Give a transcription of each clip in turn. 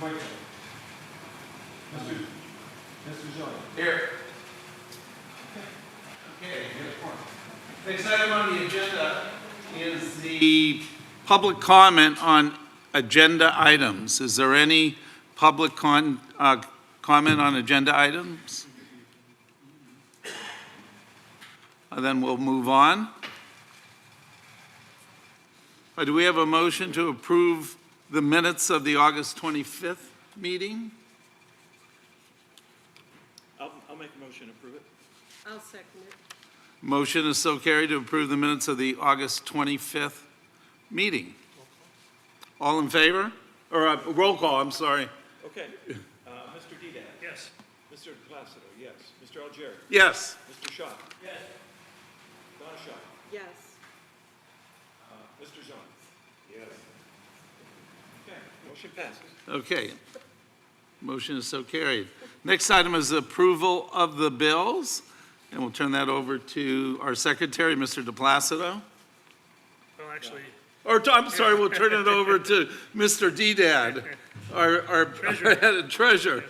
quickly. Mr. Zoll. Here. Okay. Next item on the agenda is the public comment on agenda items. Is there any public comment on agenda items? Then we'll move on. Do we have a motion to approve the minutes of the August 25th meeting? I'll make a motion to approve it. I'll second it. Motion is so carried to approve the minutes of the August 25th meeting. All in favor? Or roll call, I'm sorry. Okay. Mr. Dedan? Yes. Mr. Placido, yes. Mr. Algier? Yes. Mr. Shaw? Yes. Donna Shaw? Yes. Mr. Zahn? Yes. Okay, motion passes. Okay. Motion is so carried. Next item is approval of the bills. And we'll turn that over to our secretary, Mr. DePlacido. Well, actually, I'm sorry, we'll turn it over to Mr. Dedad, our head treasurer.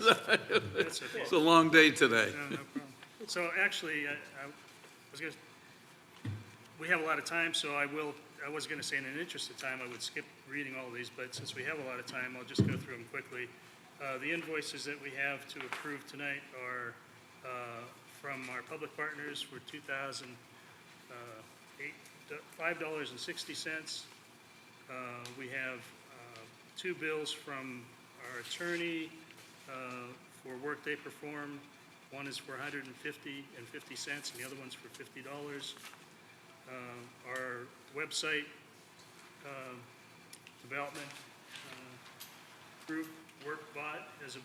that's okay. It's a long day today. No problem. So actually, I was going to, we have a lot of time, so I was going to say in the interest of time, I would skip reading all of these, but since we have a lot of time, I'll just go through them quickly. The invoices that we have to approve tonight are from our public partners for $5.60. We have two bills from our attorney for work they performed. One is for $150.50, and the other one's for $50. Our website development group, WorkBot, has a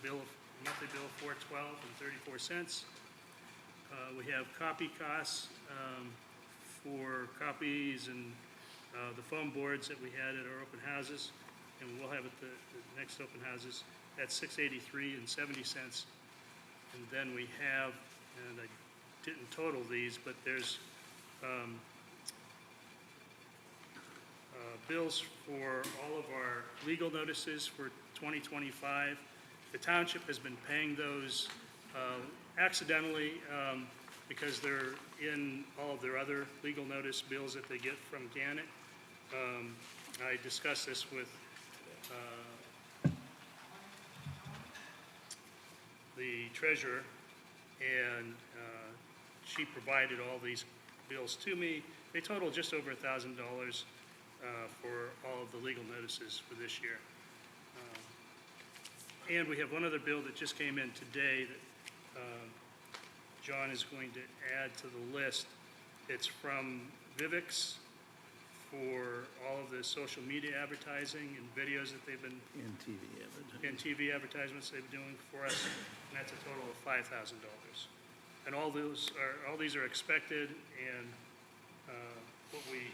monthly bill of $412.34. We have copy costs for copies and the foam boards that we had at our open houses, and we'll have at the next open houses, that's $683.70. And then we have, and I didn't total these, but there's bills for all of our legal notices for 2025. The township has been paying those accidentally because they're in all of their other legal notice bills that they get from Gannett. I discussed this with the treasurer, and she provided all these bills to me. They total just over $1,000 for all of the legal notices for this year. And we have one other bill that just came in today that John is going to add to the list. It's from Vivix for all of the social media advertising and videos that they've been, and TV advertisements they've been doing for us, and that's a total of $5,000. And all these are expected and what we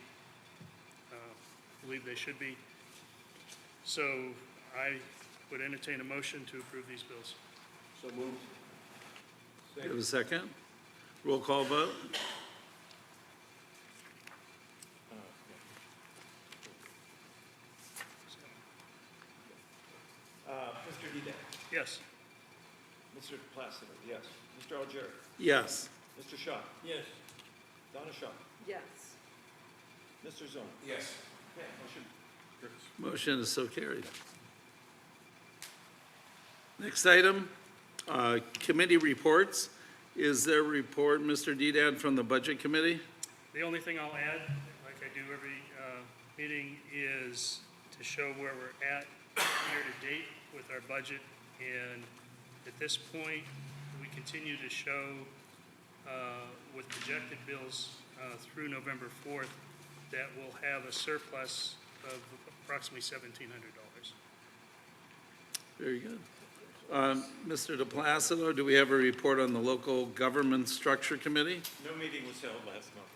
believe they should be. So I would entertain a motion to approve these bills. So moved. Have a second? Roll call vote? Mr. Dedan? Yes. Mr. Placido, yes. Mr. Algier? Yes. Mr. Shaw? Yes. Donna Shaw? Yes. Mr. Zahn? Yes. Okay, motion carries. Motion is so carried. Next item, committee reports. Is there a report, Mr. Dedad, from the Budget Committee? The only thing I'll add, like I do every meeting, is to show where we're at year to date with our budget. And at this point, we continue to show with projected bills through November 4th that we'll have a surplus of approximately $1,700. Very good. Mr. DePlacido, do we have a report on the Local Government Structure Committee? No meeting was held last month.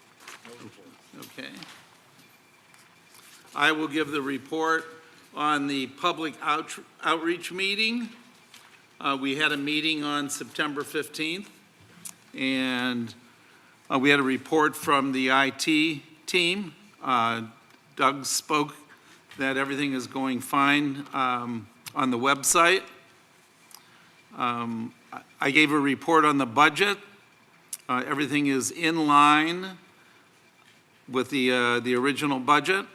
No report. Okay. I will give the report on the public outreach meeting. We had a meeting on September 15th, and we had a report from the IT team. Doug spoke that everything is going fine on the website. I gave a report on the budget. Everything is in line with the original budget.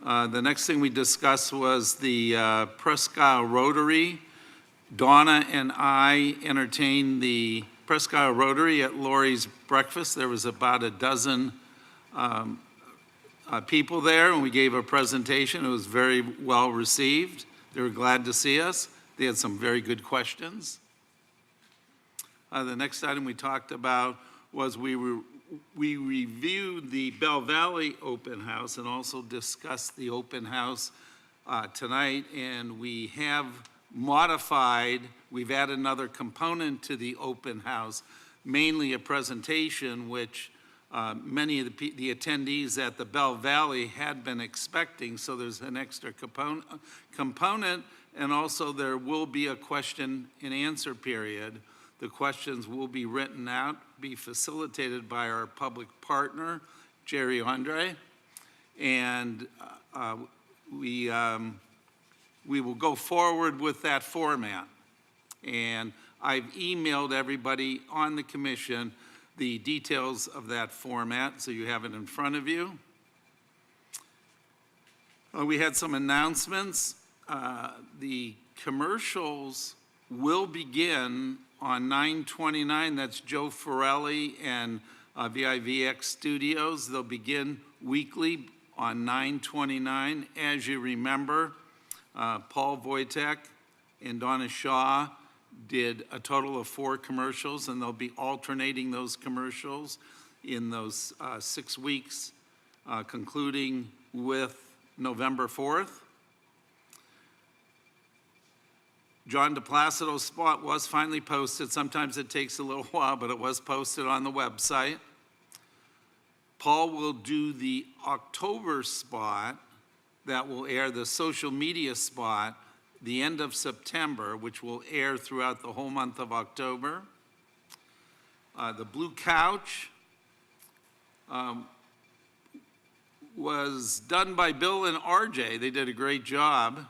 The next thing we discussed was the Presque Isle Rotary. Donna and I entertained the Presque Isle Rotary at Lori's breakfast. There was about a dozen people there, and we gave a presentation. It was very well received. They were glad to see us. They had some very good questions. The next item we talked about was we reviewed the Bell Valley open house and also discussed the open house tonight, and we have modified, we've added another component to the open house, mainly a presentation which many of the attendees at the Bell Valley had been expecting, so there's an extra component, and also there will be a question and answer period. The questions will be written out, be facilitated by our public partner, Jerry Andre, and we will go forward with that format. And I've emailed everybody on the commission the details of that format, so you have it in front of you. We had some announcements. The commercials will begin on 9/29. That's Joe Forelli and VIVX Studios. They'll begin weekly on 9/29. As you remember, Paul Wojtek and Donna Shaw did a total of 4 commercials, and they'll be alternating those commercials in those 6 weeks, concluding with November 4th. John DePlacido's spot was finally posted. Sometimes it takes a little while, but it was posted on the website. Paul will do the October spot that will air, the social media spot, the end of September, which will air throughout the whole month of October. The Blue Couch was done by Bill and RJ. They did a great job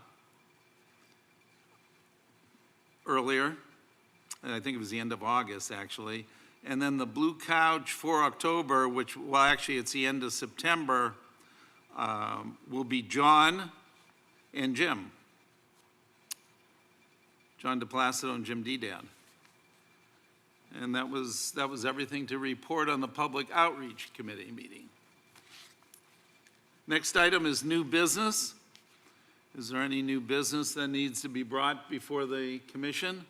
earlier, and I think it was the end of August, actually. And then the Blue Couch for October, which, well, actually, it's the end of September, will be John and Jim. John DePlacido and Jim Dedan. And that was everything to report on the Public Outreach Committee meeting. Next item is new business. Is there any new business that needs to be brought before the commission?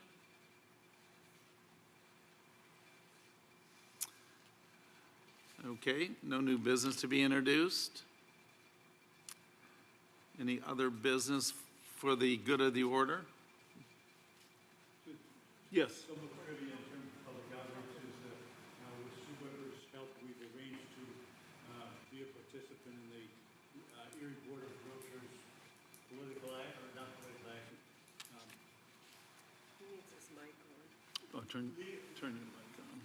Okay, no new business to be introduced. Any other business for the good of the order? Yes. Some of the trivia in terms of public outreach is that with Sue Weber's help, we've arranged to be a participant in the Erie Board of Realtors political action, or not political action. He needs his mic on. Oh, turn your mic on.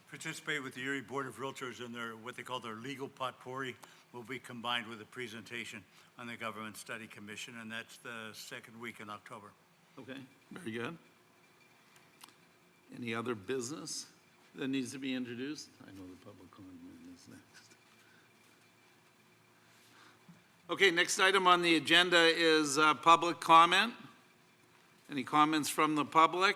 Participate with the Erie Board of Realtors in their, what they call their legal potpourri, will be combined with a presentation on the Government Study Commission, and that's the second week in October. Okay, very good. Any other business that needs to be introduced? I know the public comment is next. Okay, next item on the agenda is public comment. Any comments from the public?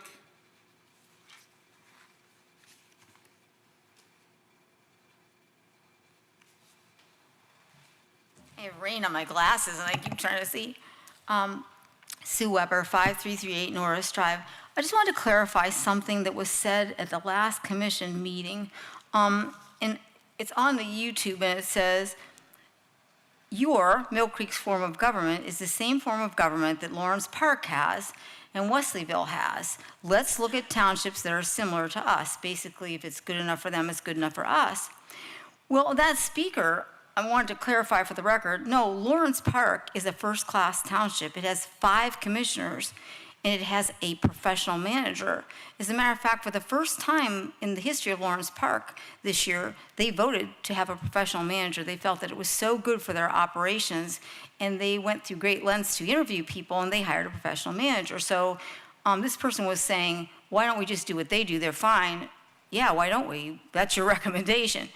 I have rain on my glasses and I keep trying to see. Sue Weber, 5338 Norris Drive. I just wanted to clarify something that was said at the last commission meeting. And it's on the YouTube and it says, your, Mill Creek's form of government is the same form of government that Lawrence Park has and Wesleyville has. Let's look at townships that are similar to us. Basically, if it's good enough for them, it's good enough for us. Well, that speaker, I wanted to clarify for the record, no, Lawrence Park is a first-class township. It has 5 commissioners, and it has a professional manager. As a matter of fact, for the first time in the history of Lawrence Park this year, they voted to have a professional manager. They felt that it was so good for their operations, and they went through great lengths to interview people, and they hired a professional manager. So this person was saying, why don't we just do what they do? They're fine. Yeah, why don't we? That's your recommendation.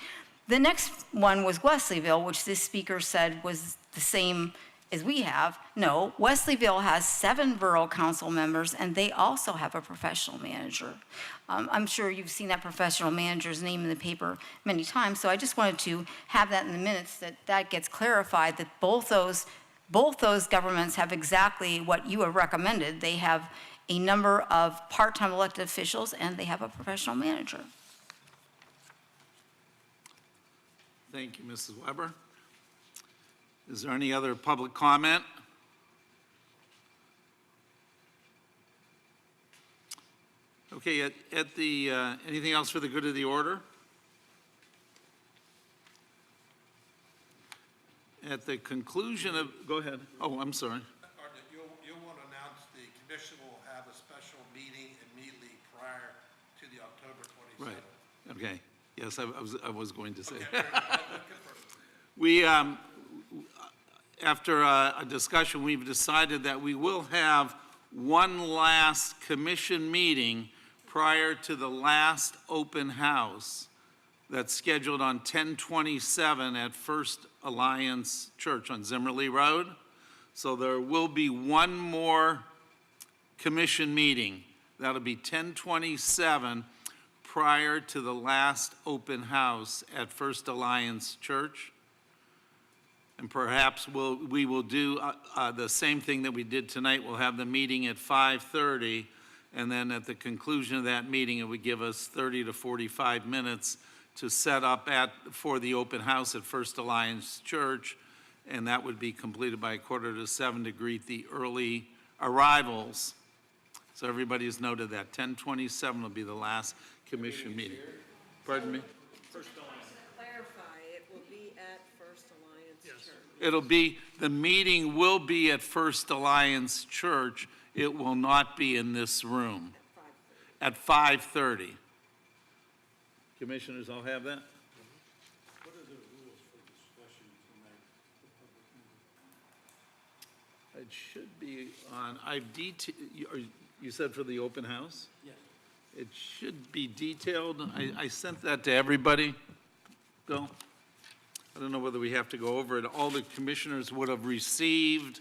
The next one was Wesleyville, which this speaker said was the same as we have. No, Wesleyville has 7 borough council members, and they also have a professional manager. I'm sure you've seen that professional manager's name in the paper many times, so I just wanted to have that in the minutes, that gets clarified, that both those governments have exactly what you have recommended. They have a number of part-time elected officials, and they have a professional manager. Thank you, Mrs. Weber. Is there any other public comment? Okay, at the, anything else for the good of the order? At the conclusion of, go ahead. Oh, I'm sorry. You'll want to announce the commission will have a special meeting immediately prior to the October 27th. Right, okay. Yes, I was going to say. Okay, very good. We, after a discussion, we've decided that we will have one last commission meeting prior to the last open house that's scheduled on 10/27 at First Alliance Church on Zimmerly Road. So there will be one more commission meeting. That'll be 10/27 prior to the last open house at First Alliance Church. And perhaps we will do the same thing that we did tonight. We'll have the meeting at 5:30, and then at the conclusion of that meeting, it would give us 30 to 45 minutes to set up for the open house at First Alliance Church, and that would be completed by 6:45 to greet the early arrivals. So everybody has noted that 10/27 will be the last commission meeting. Pardon me? Clarify, it will be at First Alliance Church. It'll be, the meeting will be at First Alliance Church. It will not be in this room at 5:30. Commissioners, I'll have that. What are the rules for discussion tonight? It should be on, you said for the open house? Yes. It should be detailed. I sent that to everybody. Bill? I don't know whether we have to go over it. All the commissioners would have received.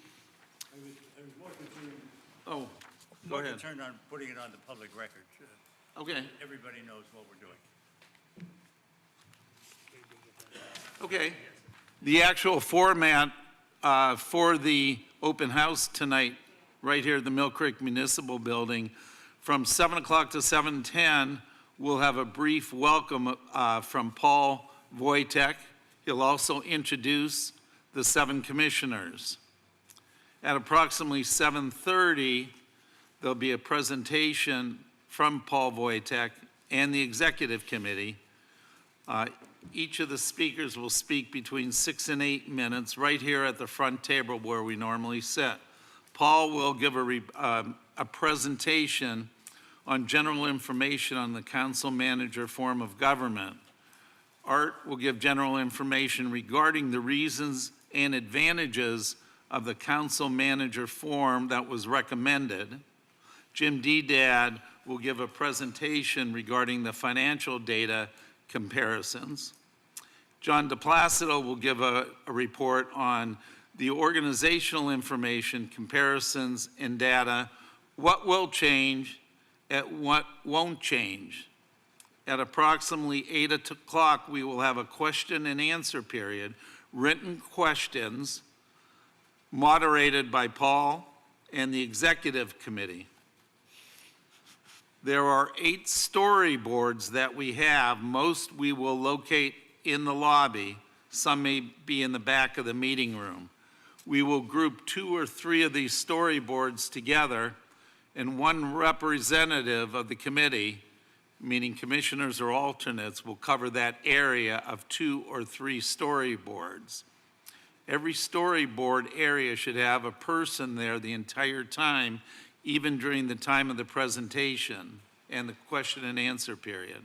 I was more concerned, Oh, go more ahead. concerned on putting it on the public record. Okay, Everybody knows what we're doing. okay. The actual format for the open house tonight, right here at the Mill Creek Municipal Building, from 7 o'clock to 7:10, we'll have a brief welcome from Paul Wojtek. He'll also introduce the 7 commissioners. At approximately 7:30, there'll be a presentation from Paul Wojtek and the executive committee. Each of the speakers will speak between 6 and 8 minutes right here at the front table where we normally sit. Paul will give a presentation on general information on the council manager form of government. Art will give general information regarding the reasons and advantages of the council manager form that was recommended. Jim Dedad will give a presentation regarding the financial data comparisons. John DePlacido will give a report on the organizational information, comparisons, and data, what will change and what won't change. At approximately 8 o'clock, we will have a question and answer period, written questions moderated by Paul and the executive committee. There are 8 storyboards that we have. Most we will locate in the lobby. Some may be in the back of the meeting room. We will group 2 or 3 of these storyboards together, and one representative of the committee, meaning commissioners or alternates, will cover that area of 2 or 3 storyboards. Every storyboard area should have a person there the entire time even during the time of the presentation and the question and answer period.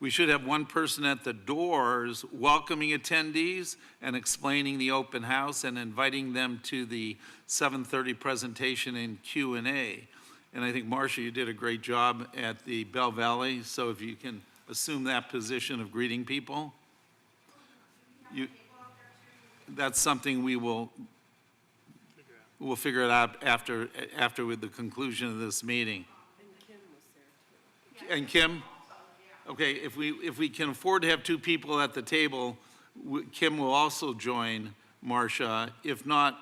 We should have one person at the doors welcoming attendees and explaining the open house and inviting them to the 7:30 presentation and Q&A. And I think, Marcia, you did a great job at the Bell Valley, so if you can assume that position of greeting people. That's something we'll figure it out after with the conclusion of this meeting. And Kim was there too. And Kim? Okay, if we can afford to have two people at the table, Kim will also join Marcia. If not,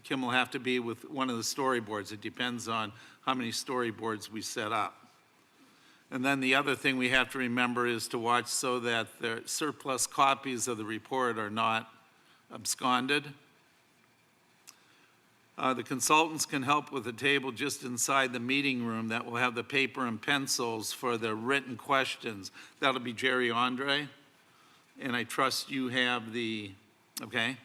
Kim will have to be with one of the storyboards. It depends on how many storyboards we set up. And then the other thing we have to remember is to watch so that the surplus copies of the report are not absconded. The consultants can help with a table just inside the meeting room that will have the paper and pencils for the written questions. That'll be Jerry Andre, and I trust you have the, okay?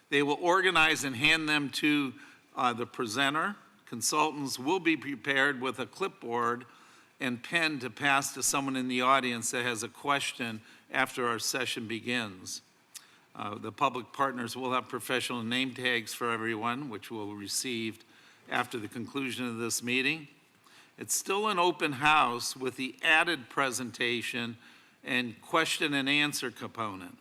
They will organize and hand them to the presenter. Consultants will be prepared with a clipboard and pen to pass to someone in the audience that has a question after our session begins. The public partners will have professional name tags for everyone, which we'll receive after the conclusion of this meeting. It's still an open house with the added presentation and question and answer component.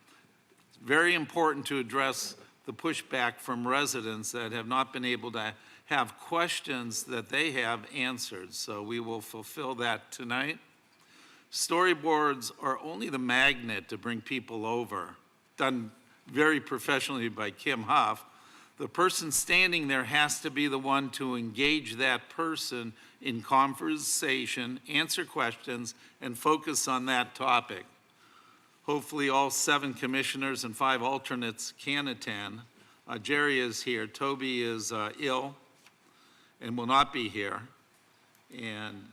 It's very important to address the pushback from residents that have not been able to have questions that they have answered, so we will fulfill that tonight. Storyboards are only the magnet to bring people over, done very professionally by Kim Huff. The person standing there has to be the one to engage that person in conversation, answer questions, and focus on that topic. Hopefully all 7 commissioners and 5 alternates can attend. Jerry is here, Toby is ill and will not be here. And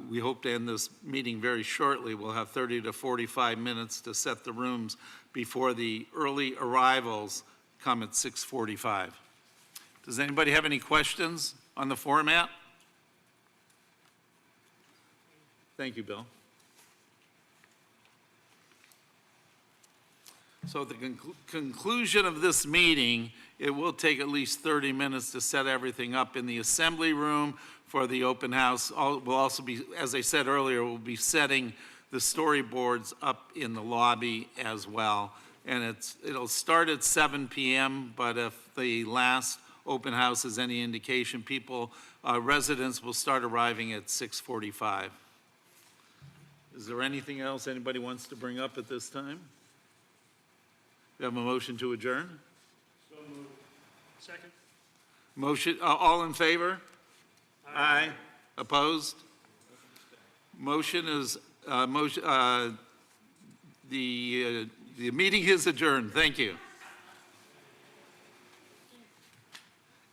we hope to end this meeting very shortly. We'll have 30 to 45 minutes to set the rooms before the early arrivals come at 6:45. Does anybody have any questions on the format? Thank you, Bill. So at the conclusion of this meeting, it will take at least 30 minutes to set everything up in the assembly room for the open house. We'll also be, as I said earlier, we'll be setting the storyboards up in the lobby as well. And it'll start at 7 p.m., but if the last open house is any indication, residents will start arriving at 6:45. Is there anything else anybody wants to bring up at this time? We have a motion to adjourn? So moved. Second? Motion, all in favor? Aye. Opposed? Motion is, the meeting is adjourned. Thank you.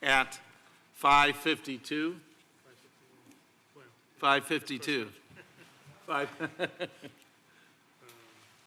At 5:52? 5:52. 5.